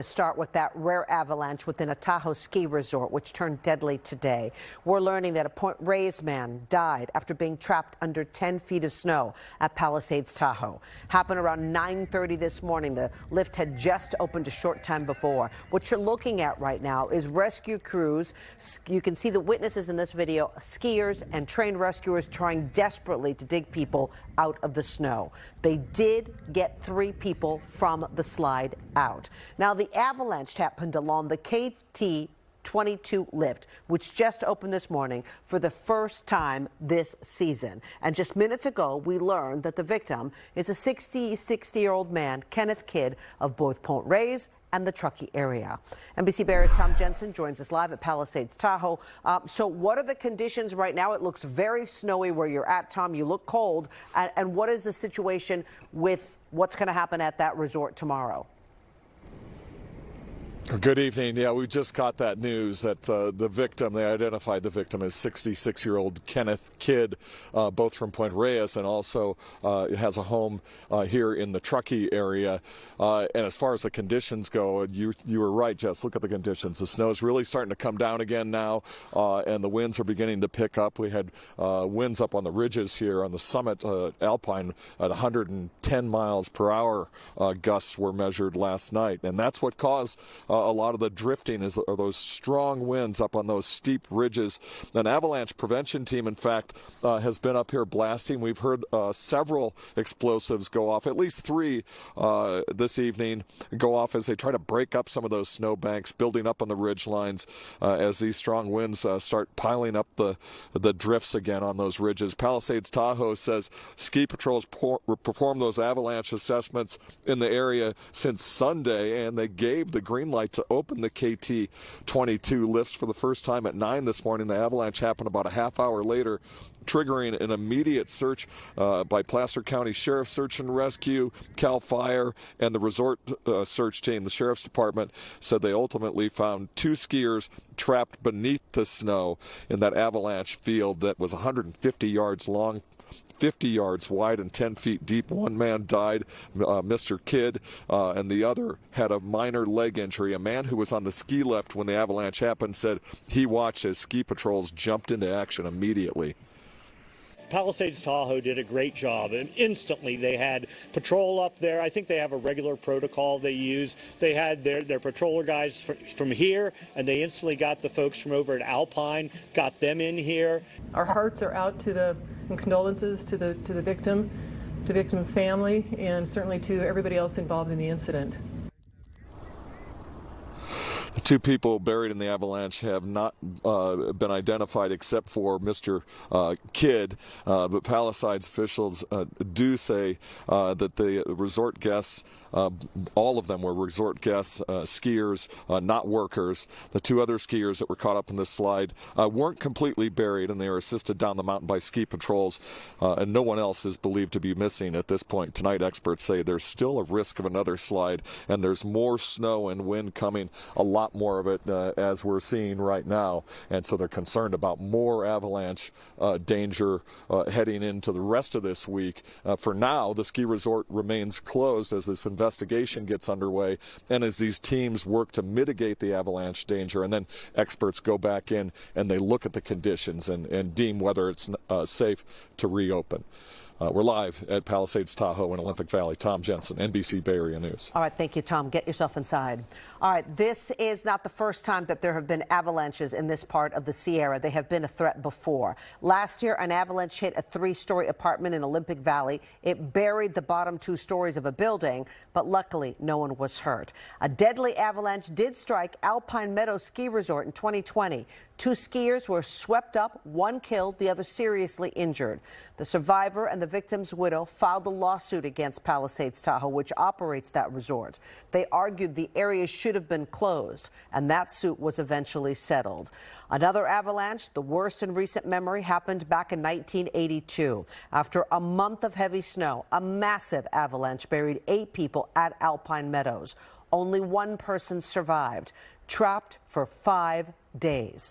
Start with that rare avalanche within a Tahoe ski resort, which turned deadly today. We're learning that a Point Reyes man died after being trapped under 10 feet of snow at Palisades Tahoe. Happened around 9:30 this morning. The lift had just opened a short time before. What you're looking at right now is rescue crews. You can see the witnesses in this video, skiers and trained rescuers trying desperately to dig people out of the snow. They did get 3 people from the slide out. Now, the avalanche happened along the KT-22 lift, which just opened this morning for the first time this season. And just minutes ago, we learned that the victim is a 60-year-old man, Kenneth Kidd, of both Point Reyes and the Truckee area. NBC Bears' Tom Jensen joins us live at Palisades Tahoe. So what are the conditions right now? It looks very snowy where you're at, Tom. You look cold. And what is the situation with what's going to happen at that resort tomorrow? Good evening. Yeah, we just got that news that the victim, they identified the victim as 66-year-old Kenneth Kidd, both from Point Reyes and also has a home here in the Truckee area. And as far as the conditions go, you were right, Jess. Look at the conditions. The snow is really starting to come down again now, and the winds are beginning to pick up. We had winds up on the ridges here on the summit, Alpine, at 110 miles per hour gusts were measured last night. And that's what caused a lot of the drifting are those strong winds up on those steep ridges. An avalanche prevention team, in fact, has been up here blasting. We've heard several explosives go off, at least 3 this evening go off as they try to break up some of those snow banks, building up on the ridge lines as these strong winds start piling up the drifts again on those ridges. Palisades Tahoe says ski patrols perform those avalanche assessments in the area since Sunday, and they gave the green light to open the KT-22 lifts for the first time at 9 this morning. The avalanche happened about a half hour later, triggering an immediate search by Placer County Sheriff's Search and Rescue, CAL FIRE, and the resort search team. The Sheriff's Department said they ultimately found 2 skiers trapped beneath the snow in that avalanche field that was 150 yards long, 50 yards wide and 10 feet deep. One man died, Mr. Kidd, and the other had a minor leg injury. A man who was on the ski lift when the avalanche happened said he watched as ski patrols jumped into action immediately. Palisades Tahoe did a great job, and instantly they had patrol up there. I think they have a regular protocol they use. They had their patroller guys from here, and they instantly got the folks from over at Alpine, got them in here. Our hearts are out and condolences to the victim, to the victim's family, and certainly to everybody else involved in the incident. The 2 people buried in the avalanche have not been identified except for Mr. Kidd, but Palisades officials do say that the resort guests, all of them were resort guests, skiers, not workers. The 2 other skiers that were caught up in this slide weren't completely buried, and they were assisted down the mountain by ski patrols, and no one else is believed to be missing at this point. Tonight, experts say there's still a risk of another slide, and there's more snow and wind coming, a lot more of it as we're seeing right now, and so they're concerned about more avalanche danger heading into the rest of this week. For now, the ski resort remains closed as this investigation gets underway and as these teams work to mitigate the avalanche danger, and then experts go back in and they look at the conditions and deem whether it's safe to reopen. We're live at Palisades Tahoe in Olympic Valley. Tom Jensen, NBC Bay Area News. All right, thank you, Tom. Get yourself inside. All right, this is not the first time that there have been avalanches in this part of the Sierra. They have been a threat before. Last year, an avalanche hit a 3-story apartment in Olympic Valley. It buried the bottom 2 stories of a building, but luckily no one was hurt. A deadly avalanche did strike Alpine Meadows Ski Resort in 2020. 2 skiers were swept up, 1 killed, the other seriously injured. The survivor and the victim's widow filed a lawsuit against Palisades Tahoe, which operates that resort. They argued the area should have been closed, and that suit was eventually settled. Another avalanche, the worst in recent memory, happened back in 1982. After a month of heavy snow, a massive avalanche buried 8 people at Alpine Meadows. Only 1 person survived, trapped for 5 days.